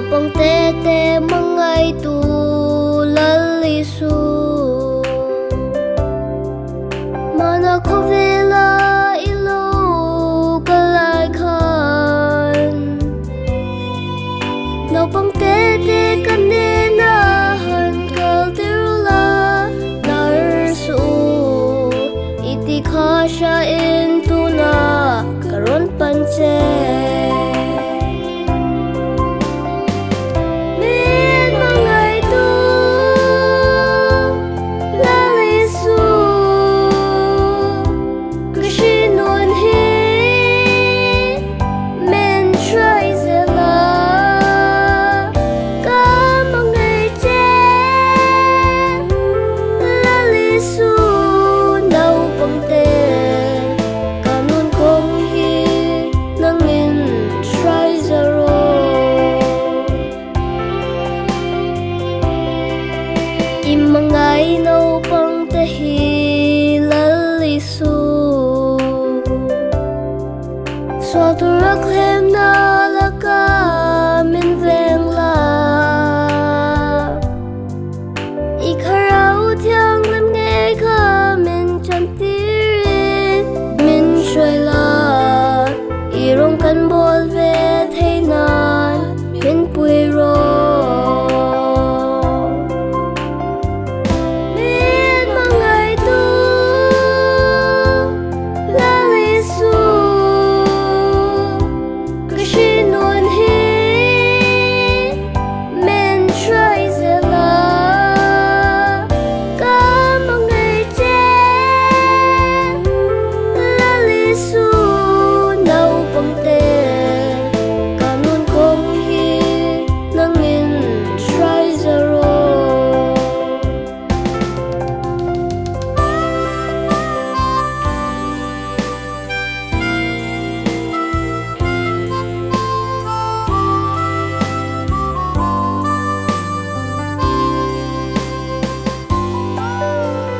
Naupang tete Hmangaihtu lalisu Mana kovela ilo kalaikan Naupang tete kanenahan kaltirula narsu Iti kasha intuna karon panse Imangay naupang tahi lalisu Swaturak lem na laka min vengla Ikarao tiang lem ngay ka min chantirin min shwela Irong kan bol vet hay nan min puiro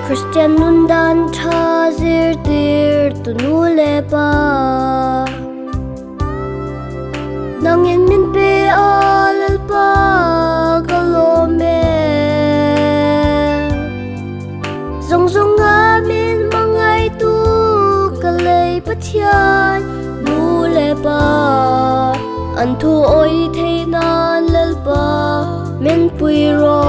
Christian nundan thazir tir tunule pa Nangin min pe alal pa galome Zong zong amin Hmangaihtu kalay patyan nule pa Antu oi thay nan lal pa min puiro